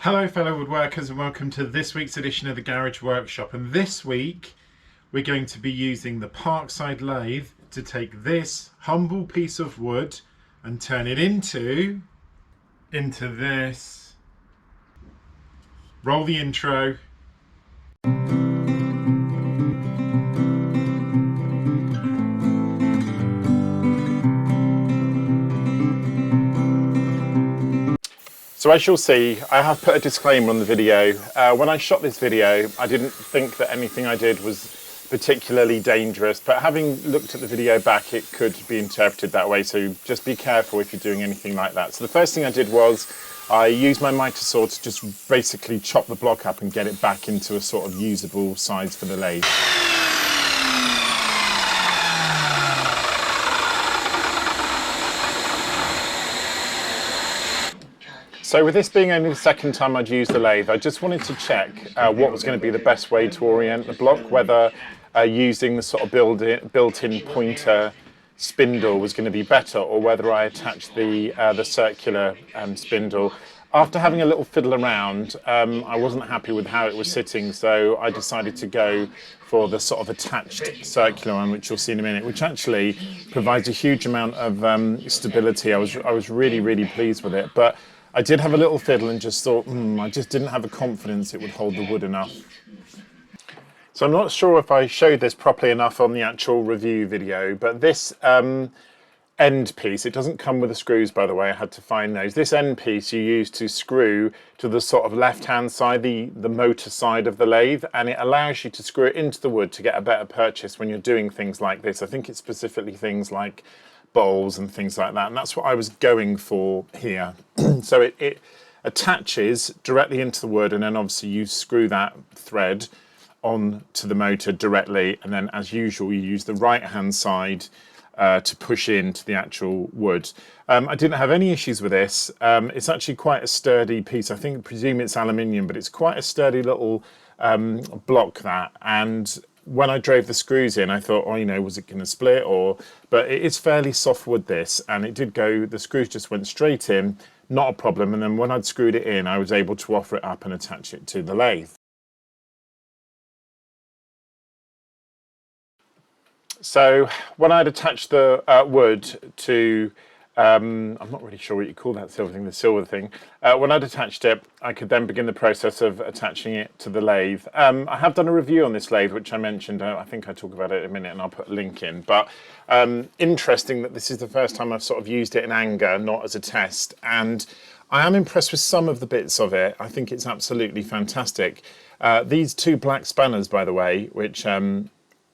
Hello fellow woodworkers and welcome to this week's edition of the Garage Workshop, and this week we're going to be using the Parkside Lathe to take this humble piece of wood and turn it into this. Roll the intro. So as you'll see, I have put a disclaimer on the video. When I shot this video, I didn't think that anything I did was particularly dangerous, but having looked at the video back, it could be interpreted that way, so just be careful if you're doing anything like that. So the first thing I did was I used my miter saw to just basically chop the block up and get it back into a sort of usable size for the lathe. So with this being only the second time I'd used the lathe, I just wanted to check what was going to be the best way to orient the block, whether using the sort of built-in pointer spindle was going to be better, or whether I attached the circular spindle. After having a little fiddle around, I wasn't happy with how it was sitting, so I decided to go for the sort of attached circular one, which you'll see in a minute, which actually provides a huge amount of stability. I was really pleased with it, but I did have a little fiddle and just thought, I just didn't have a confidence it would hold the wood enough. So I'm not sure if I showed this properly enough on the actual review video, but this end piece, it doesn't come with the screws, by the way, I had to find those. This end piece you use to screw to the sort of left-hand side, the motor side of the lathe, and it allows you to screw it into the wood to get a better purchase when you're doing things like this. I think it's specifically things like bowls and things like that, and that's what I was going for here. So it attaches directly into the wood, and then obviously you screw that thread on to the motor directly, and then as usual you use the right hand side to push into the actual wood. I didn't have any issues with this. It's actually quite a sturdy piece. I presume it's aluminium, but it's quite a sturdy little block that, and when I drove the screws in, I thought, was it going to split? But it is fairly soft wood, this, and it did go, the screws just went straight in, not a problem. And then when I'd screwed it in, I was able to offer it up and attach it to the lathe. So when I'd attached the wood to, I'm not really sure what you call that silver thing, when I'd attached it, I could then begin the process of attaching it to the lathe. I have done a review on this lathe, which I mentioned. I think I talk about it in a minute, and I'll put a link in. But interesting that this is the first time I've sort of used it in anger, not as a test. And I am impressed with some of the bits of it. I think it's absolutely fantastic. These two black spanners, by the way, which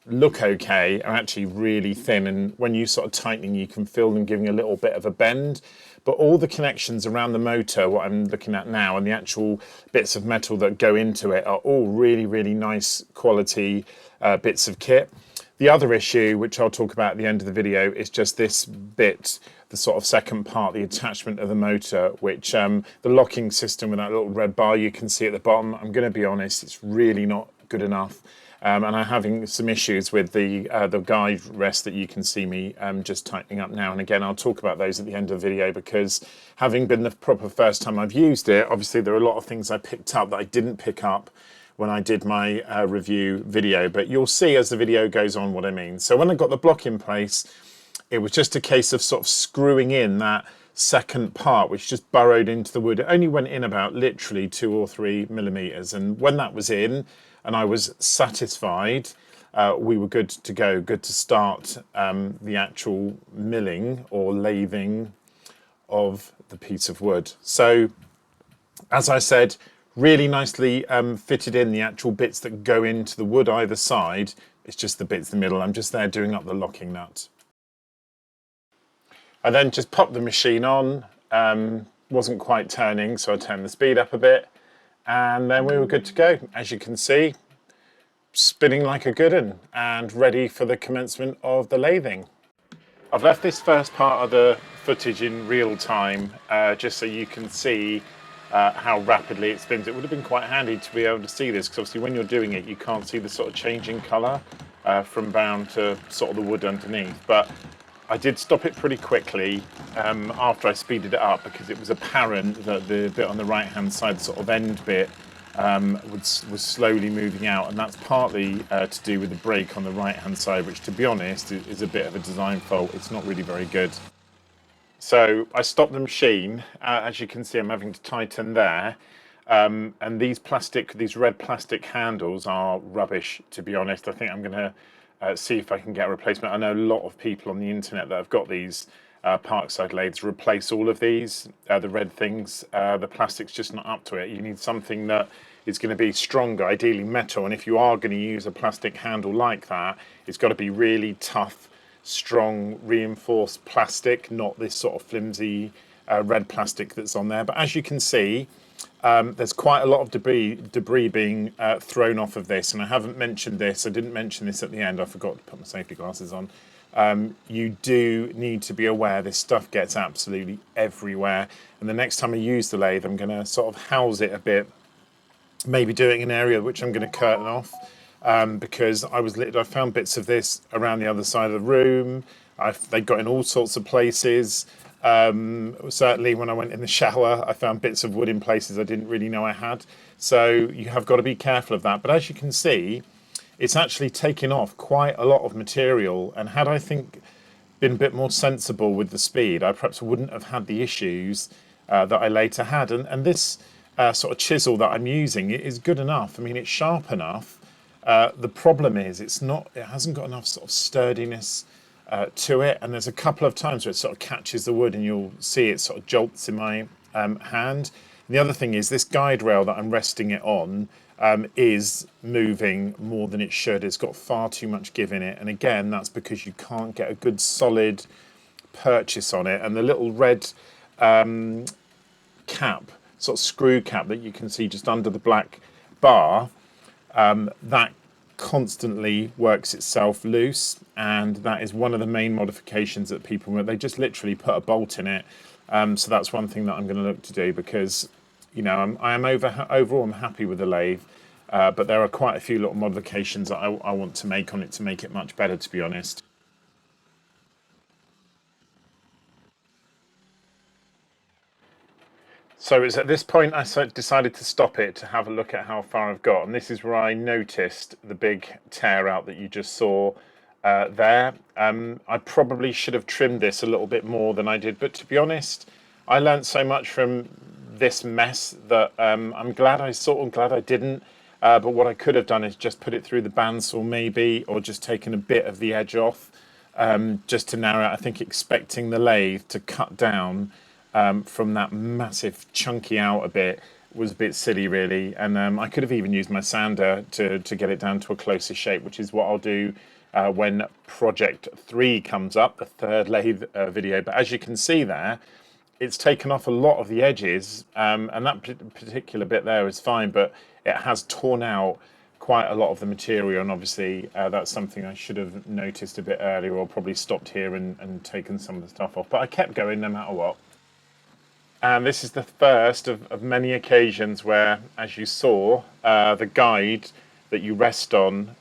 look okay, are actually really thin, and when you sort of tightening you can feel them giving a little bit of a bend, but all the connections around the motor, what I'm looking at now, and the actual bits of metal that go into it are all really nice quality bits of kit. The other issue, which I'll talk about at the end of the video, is just this bit, the sort of second part, the attachment of the motor, which the locking system with that little red bar you can see at the bottom, I'm going to be honest, it's really not good enough. And I'm having some issues with the guide rest that you can see me just tightening up now. And again, I'll talk about those at the end of the video, because having been the proper first time I've used it, obviously there are a lot of things I picked up that I didn't pick up when I did my review video. But you'll see as the video goes on what I mean. So when I got the block in place, it was just a case of sort of screwing in that second part, which just burrowed into the wood. It only went in about literally 2 or 3 millimeters. And when that was in, and I was satisfied, we were good to go, good to start the actual milling or lathing of the piece of wood. So, as I said, really nicely fitted in the actual bits that go into the wood either side. It's just the bits in the middle. I'm just there doing up the locking nut. I then just popped the machine on, wasn't quite turning, so I turned the speed up a bit, and then we were good to go. As you can see, spinning like a good one and ready for the commencement of the lathing. I've left this first part of the footage in real time just so you can see how rapidly it spins. It would have been quite handy to be able to see this, because obviously when you're doing it you can't see the sort of changing colour from brown to sort of the wood underneath. But I did stop it pretty quickly after I speeded it up, because it was apparent that the bit on the right hand side, the sort of end bit, was slowly moving out, and that's partly to do with the brake on the right hand side, which, to be honest, is a bit of a design fault. It's not really very good. So I stopped the machine. As you can see, I'm having to tighten there. And these red plastic handles are rubbish, to be honest. I think I'm going to see if I can get a replacement. I know a lot of people on the internet that have got these Parkside lathes replace all of these, the red things. The plastic's just not up to it. You need something that is going to be stronger, ideally metal. And if you are going to use a plastic handle like that, it's got to be really tough, strong, reinforced plastic, not this sort of flimsy red plastic that's on there. But as you can see, there's quite a lot of debris being thrown off of this, and I haven't mentioned this. I didn't mention this at the end. I forgot to put my safety glasses on. You do need to be aware this stuff gets absolutely everywhere. And the next time I use the lathe, I'm going to sort of house it a bit, maybe do it in an area which I'm going to curtain off, because I found bits of this around the other side of the room. They got in all sorts of places. Certainly when I went in the shower, I found bits of wood in places I didn't really know I had. So you have got to be careful of that. But as you can see, it's actually taken off quite a lot of material. And had I think been a bit more sensible with the speed, I perhaps wouldn't have had the issues that I later had. And this sort of chisel that I'm using, it is good enough. I mean, it's sharp enough. The problem is it hasn't got enough sort of sturdiness to it, and there's a couple of times where it sort of catches the wood and you'll see it sort of jolts in my hand. And the other thing is this guide rail that I'm resting it on is moving more than it should. It's got far too much give in it, and again, that's because you can't get a good solid purchase on it. And the little red cap, sort of screw cap that you can see just under the black bar, that constantly works itself loose, and that is one of the main modifications that people make. They just literally put a bolt in it. So that's one thing that I'm going to look to do, because overall I'm happy with the lathe, but there are quite a few little modifications that I want to make on it to make it much better, to be honest. So it's at this point I decided to stop it to have a look at how far I've got, and this is where I noticed the big tear out that you just saw there. I probably should have trimmed this a little bit more than I did, but to be honest, I learned so much from this mess that I'm glad I didn't. But what I could have done is just put it through the bandsaw maybe, or just taken a bit of the edge off, just to narrow out. I think expecting the lathe to cut down from that massive chunky outer bit was a bit silly, really. And I could have even used my sander to get it down to a closer shape, which is what I'll do when Project 3 comes up, the third lathe video. But as you can see there, it's taken off a lot of the edges, and that particular bit there is fine, but it has torn out quite a lot of the material, and obviously that's something I should have noticed a bit earlier, or probably stopped here and taken some of the stuff off. But I kept going no matter what. And this is the first of many occasions where, as you saw, the guide that you rest on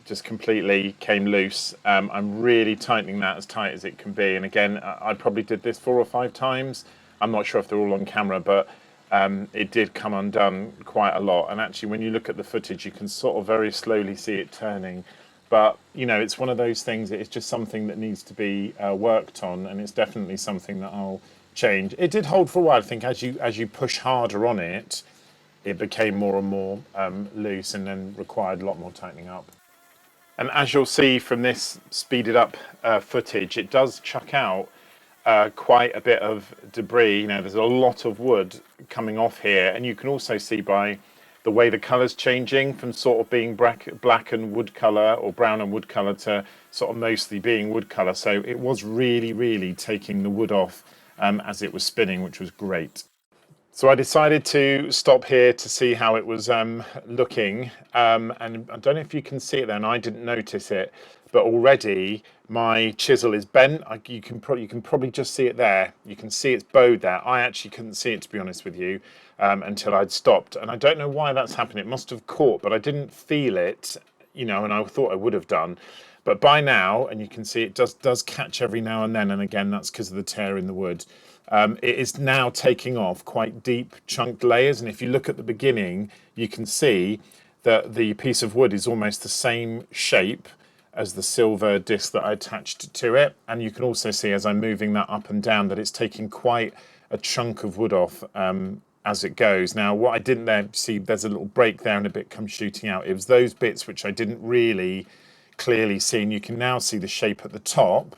just completely came loose. I'm really tightening that as tight as it can be. And again, I probably did this 4 or 5 times. I'm not sure if they're all on camera, but it did come undone quite a lot. And actually, when you look at the footage, you can sort of very slowly see it turning. But, you know, it's one of those things, it's just something that needs to be worked on, and it's definitely something that I'll change. It did hold for a while. I think as you push harder on it, it became more and more loose, and then required a lot more tightening up. And as you'll see from this speeded up footage, it does chuck out quite a bit of debris. You know, there's a lot of wood coming off here, and you can also see by the way the colour's changing from sort of being black and wood colour, or brown and wood colour, to sort of mostly being wood colour. So it was really, really taking the wood off as it was spinning, which was great. So I decided to stop here to see how it was looking, and I don't know if you can see it there, and I didn't notice it, but already my chisel is bent. You can probably just see it there. You can see it's bowed there. I actually couldn't see it, to be honest with you, until I'd stopped, and I don't know why that's happened. It must have caught, but I didn't feel it, you know, and I thought I would have done. But by now, and you can see it does catch every now and then, and again, that's because of the tear in the wood. It is now taking off quite deep chunked layers, and if you look at the beginning, you can see that the piece of wood is almost the same shape as the silver disc that I attached to it. And you can also see as I'm moving that up and down that it's taking quite a chunk of wood off as it goes. Now, what I didn't there see, there's a little break there and a bit comes shooting out. It was those bits which I didn't really clearly see, and you can now see the shape at the top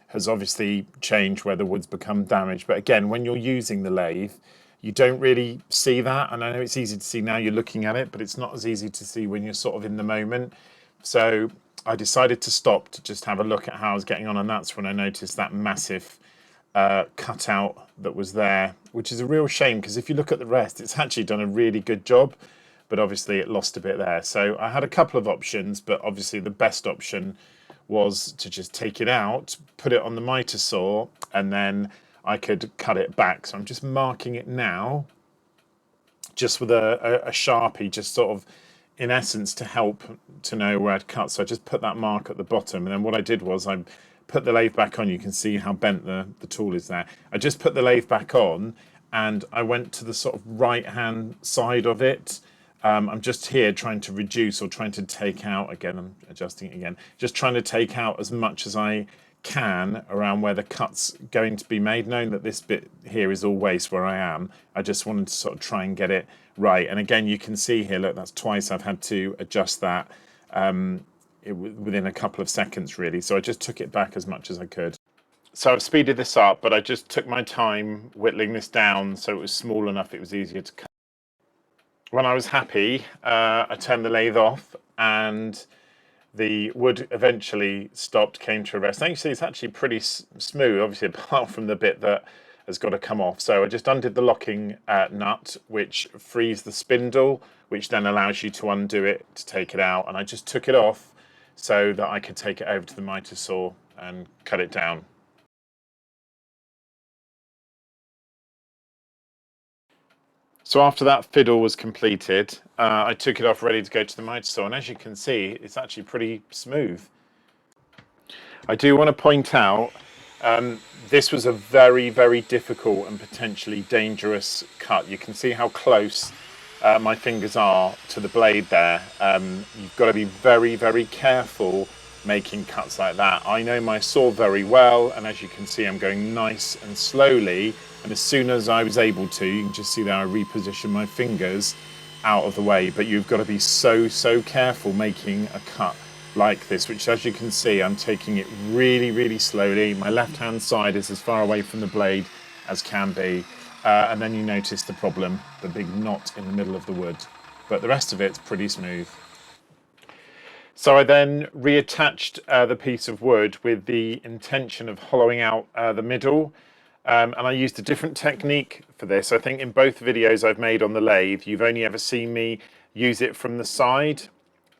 has obviously changed where the wood's become damaged. But again, when you're using the lathe, you don't really see that. And I know it's easy to see now you're looking at it, but it's not as easy to see when you're sort of in the moment. So I decided to stop to just have a look at how I was getting on, and that's when I noticed that massive cutout that was there, which is a real shame because if you look at the rest, it's actually done a really good job, but obviously it lost a bit there. So I had a couple of options, but obviously the best option was to just take it out, put it on the miter saw, and then I could cut it back. So I'm just marking it now, just with a Sharpie, just sort of in essence to help to know where to cut. So I just put that mark at the bottom, and then what I did was I put the lathe back on. You can see how bent the tool is there. I just put the lathe back on, and I went to the sort of right hand side of it. I'm just here trying to reduce or trying to take out, again, I'm adjusting it again, just trying to take out as much as I can around where the cut's going to be made, knowing that this bit here is all waste where I am. I just wanted to sort of try and get it right. And again, you can see here, look, that's twice I've had to adjust that within a couple of seconds, really. So I just took it back as much as I could. So I've speeded this up, but I just took my time whittling this down so it was small enough it was easier to cut. When I was happy, I turned the lathe off and the wood eventually stopped, came to a rest. And you see it's actually pretty smooth, obviously, apart from the bit that has got to come off. So I just undid the locking nut, which frees the spindle, which then allows you to undo it to take it out. And I just took it off so that I could take it over to the miter saw and cut it down. So after that fiddle was completed, I took it off ready to go to the miter saw, and as you can see, it's actually pretty smooth. I do want to point out, this was a very, very difficult and potentially dangerous cut. You can see how close my fingers are to the blade there. You've got to be very, very careful making cuts like that. I know my saw very well, and as you can see, I'm going nice and slowly. And as soon as I was able to, you can just see that I reposition my fingers out of the way. But you've got to be so, so careful making a cut like this, which as you can see, I'm taking it really, really slowly. My left-hand side is as far away from the blade as can be. And then you notice the problem, the big knot in the middle of the wood. But the rest of it's pretty smooth. So I then reattached the piece of wood with the intention of hollowing out the middle. And I used a different technique for this. I think in both videos I've made on the lathe, you've only ever seen me use it from the side,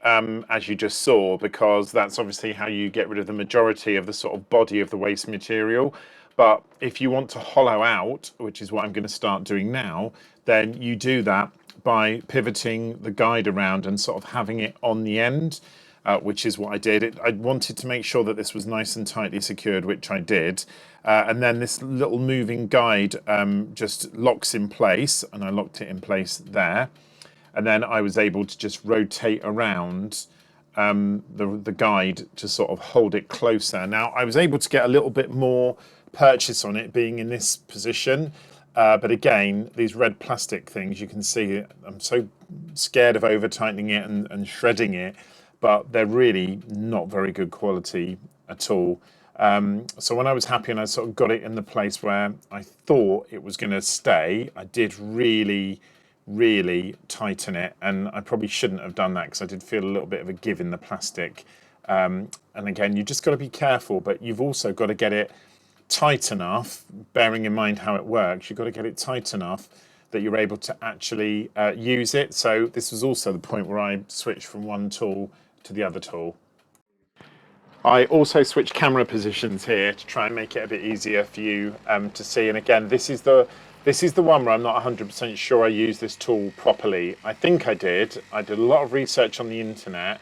as you just saw, because that's obviously how you get rid of the majority of the sort of body of the waste material. But if you want to hollow out, which is what I'm going to start doing now, then you do that by pivoting the guide around and sort of having it on the end. Which is what I did. I wanted to make sure that this was nice and tightly secured, which I did. And then this little moving guide just locks in place, and I locked it in place there. And then I was able to just rotate around the guide to sort of hold it closer. Now, I was able to get a little bit more purchase on it being in this position. But again, these red plastic things, you can see I'm so scared of over tightening it and shredding it, but they're really not very good quality at all. So when I was happy and I sort of got it in the place where I thought it was going to stay, I did really, really tighten it. And I probably shouldn't have done that because I did feel a little bit of a give in the plastic. And again, you just got to be careful, but you've also got to get it tight enough, bearing in mind how it works, you've got to get it tight enough that you're able to actually use it. So this was also the point where I switched from one tool to the other tool. I also switched camera positions here to try and make it a bit easier for you to see. And again, this is the one where I'm not 100% sure I used this tool properly. I think I did. I did a lot of research on the internet,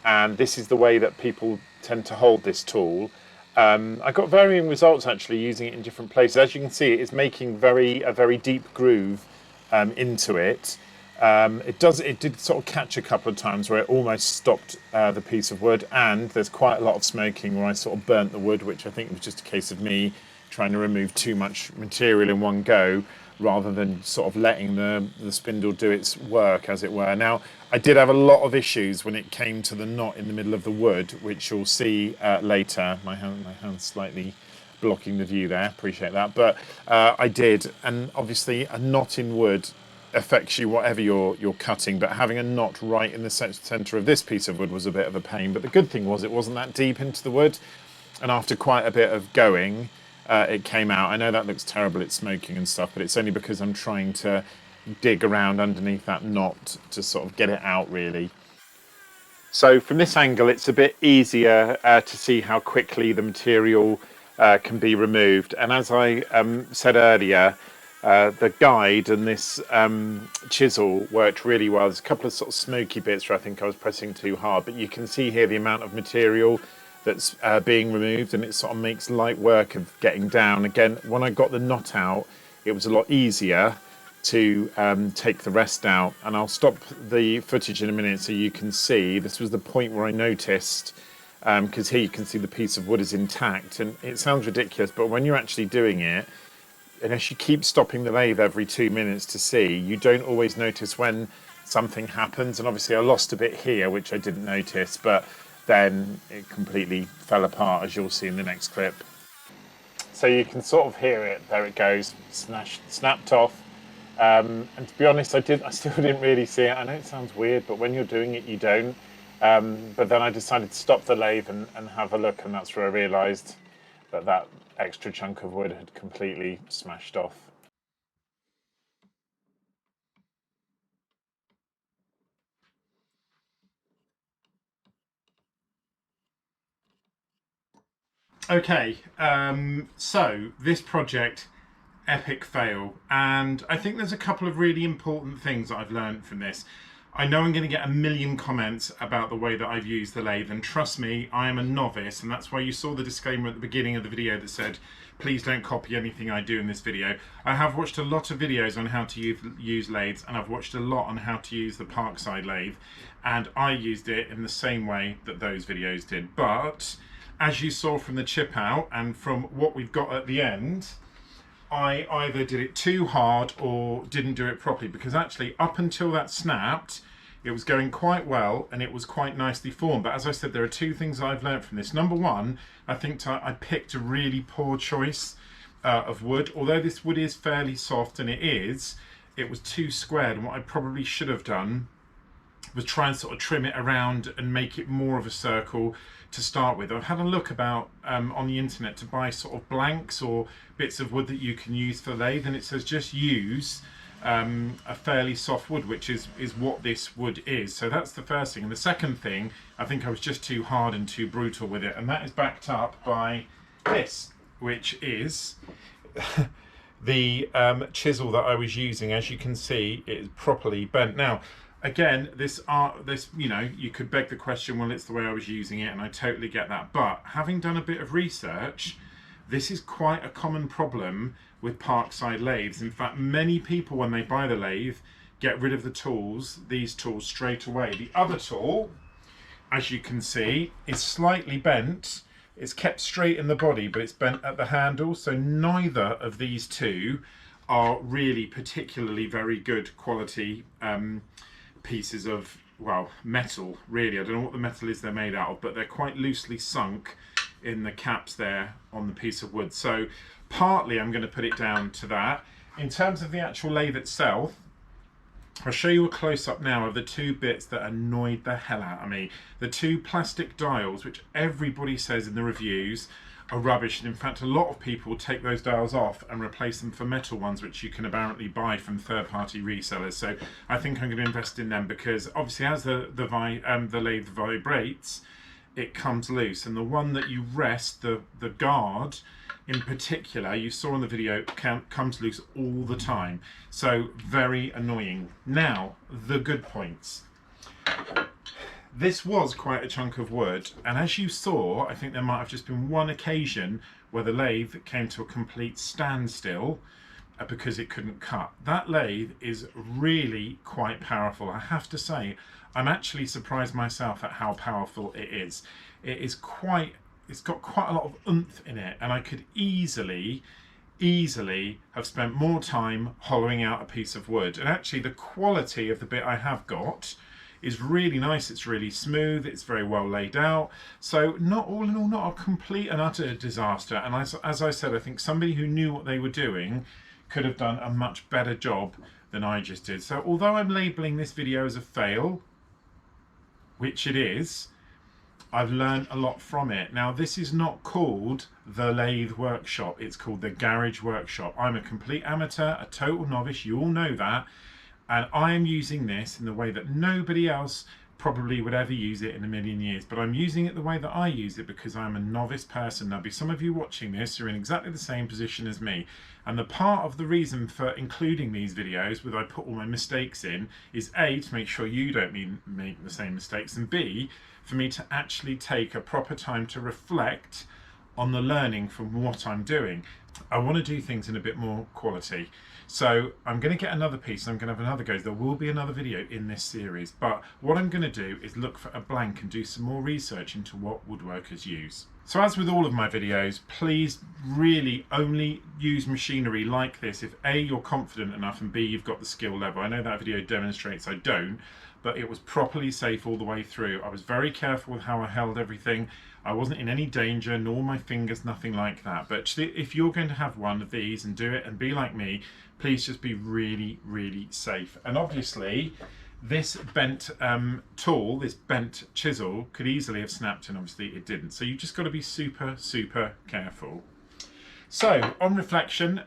and this is the way that people tend to hold this tool. I got varying results actually using it in different places. As you can see, it is making a very deep groove into it. It did sort of catch a couple of times where it almost stopped the piece of wood, and there's quite a lot of smoking where I sort of burnt the wood, which I think was just a case of me trying to remove too much material in one go rather than sort of letting the spindle do its work, as it were. Now, I did have a lot of issues when it came to the knot in the middle of the wood, which you'll see later. My hand's slightly blocking the view there, appreciate that. But I did, and obviously a knot in wood affects you whatever you're cutting, but having a knot right in the centre of this piece of wood was a bit of a pain. But the good thing was it wasn't that deep into the wood, and after quite a bit of going, it came out. I know that looks terrible, it's smoking and stuff, but it's only because I'm trying to dig around underneath that knot to sort of get it out, really. So from this angle, it's a bit easier to see how quickly the material can be removed. And as I said earlier, the guide and this chisel worked really well. There's a couple of sort of smoky bits where I think I was pressing too hard, but you can see here the amount of material that's being removed, and it sort of makes light work of getting down. Again, when I got the knot out, it was a lot easier to take the rest out, and I'll stop the footage in a minute so you can see. This was the point where I noticed, because here you can see the piece of wood is intact, and it sounds ridiculous, but when you're actually doing it, unless you keep stopping the lathe every 2 minutes to see, you don't always notice when something happens. And obviously I lost a bit here, which I didn't notice, but then it completely fell apart, as you'll see in the next clip. So you can sort of hear it. There it goes, snapped off. And to be honest, I still didn't really see it. I know it sounds weird, but when you're doing it, you don't. But then I decided to stop the lathe and have a look, and that's where I realised that that extra chunk of wood had completely smashed off. Okay, so this project, epic fail, and I think there's a couple of really important things that I've learned from this. I know I'm going to get a million comments about the way that I've used the lathe, and trust me, I am a novice, and that's why you saw the disclaimer at the beginning of the video that said, please don't copy anything I do in this video. I have watched a lot of videos on how to use lathes, and I've watched a lot on how to use the Parkside Lathe, and I used it in the same way that those videos did. But as you saw from the chip out and from what we've got at the end, I either did it too hard or didn't do it properly, because actually up until that snapped, it was going quite well and it was quite nicely formed. But as I said, there are two things I've learned from this. Number one, I think I picked a really poor choice of wood. Although this wood is fairly soft, and it was too squared, and what I probably should have done was try and sort of trim it around and make it more of a circle to start with. I've had a look about on the internet to buy sort of blanks or bits of wood that you can use for the lathe, and it says just use a fairly soft wood, which is what this wood is. So that's the first thing. And the second thing, I think I was just too hard and too brutal with it, and that is backed up by this, which is the chisel that I was using. As you can see, it is properly bent. Now, again, this you could beg the question, well, it's the way I was using it, and I totally get that. But having done a bit of research, this is quite a common problem with Parkside lathes. In fact, many people, when they buy the lathe, get rid of these tools straight away. The other tool, as you can see, is slightly bent. It's kept straight in the body, but it's bent at the handle. So neither of these two are really particularly very good quality pieces of, well, metal, really. I don't know what the metal is they're made out of, but they're quite loosely sunk in the caps there on the piece of wood. So partly I'm going to put it down to that. In terms of the actual lathe itself, I'll show you a close-up now of the two bits that annoyed the hell out of me. The two plastic dials, which everybody says in the reviews are rubbish, and in fact a lot of people take those dials off and replace them for metal ones, which you can apparently buy from third-party resellers. So I think I'm going to invest in them, because obviously as the lathe vibrates, it comes loose, and the one that you rest, the guard in particular, you saw in the video, comes loose all the time. So very annoying. Now, the good points. This was quite a chunk of wood, and as you saw, I think there might have just been one occasion where the lathe came to a complete standstill because it couldn't cut. That lathe is really quite powerful. I have to say, I'm actually surprised myself at how powerful it is. It's got quite a lot of oomph in it, and I could easily have spent more time hollowing out a piece of wood. And actually the quality of the bit I have got is really nice. It's really smooth, it's very well laid out. So not all in all, not a complete and utter disaster. And as I said, I think somebody who knew what they were doing could have done a much better job than I just did. So although I'm labeling this video as a fail, which it is, I've learned a lot from it. Now, this is not called the Lathe Workshop, it's called the Garage Workshop. I'm a complete amateur, a total novice, you all know that, and I am using this in the way that nobody else probably would ever use it in a million years, but I'm using it the way that I use it because I'm a novice person. There'll be some of you watching this who are in exactly the same position as me, and the part of the reason for including these videos where I put all my mistakes in is A, to make sure you don't make the same mistakes, and B, for me to actually take a proper time to reflect on the learning from what I'm doing. I want to do things in a bit more quality. So I'm going to get another piece, I'm going to have another go. There will be another video in this series, but what I'm going to do is look for a blank and do some more research into what woodworkers use. So as with all of my videos, please really only use machinery like this if A, you're confident enough, and B, you've got the skill level. I know that video demonstrates I don't, but it was properly safe all the way through. I was very careful with how I held everything. I wasn't in any danger, nor my fingers, nothing like that. But if you're going to have one of these and do it and be like me, please just be really, really safe. And obviously, this bent tool, this bent chisel, could easily have snapped, and obviously it didn't. So you just got to be super, super careful. So, on reflection,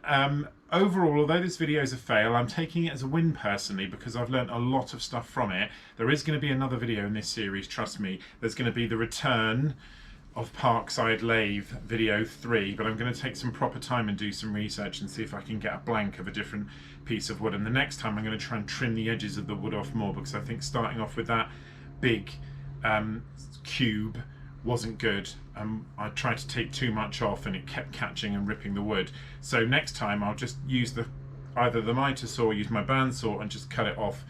overall, although this video is a fail, I'm taking it as a win personally because I've learned a lot of stuff from it. There is going to be another video in this series, trust me. There's going to be the return of Parkside Lathe video 3, but I'm going to take some proper time and do some research and see if I can get a blank of a different piece of wood. And the next time I'm going to try and trim the edges of the wood off more, because I think starting off with that big cube wasn't good. I tried to take too much off and it kept catching and ripping the wood. So next time I'll just use either the miter saw or use my bandsaw and just cut it off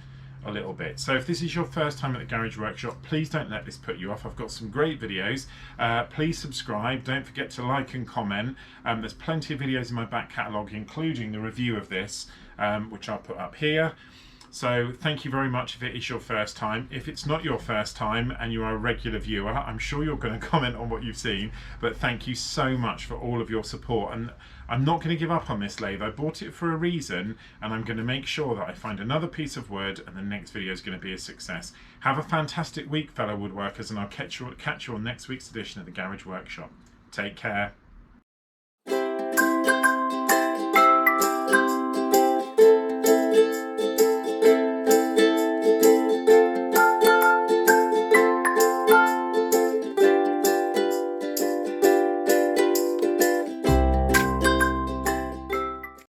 a little bit. So if this is your first time at the Garage Workshop, please don't let this put you off. I've got some great videos. Please subscribe. Don't forget to like and comment. There's plenty of videos in my back catalogue, including the review of this, which I'll put up here. So thank you very much if it is your first time. If it's not your first time and you are a regular viewer, I'm sure you're going to comment on what you've seen, but thank you so much for all of your support. And I'm not going to give up on this lathe. I bought it for a reason, and I'm going to make sure that I find another piece of wood and the next video is going to be a success. Have a fantastic week, fellow woodworkers, and I'll catch you on next week's edition of the Garage Workshop. Take care.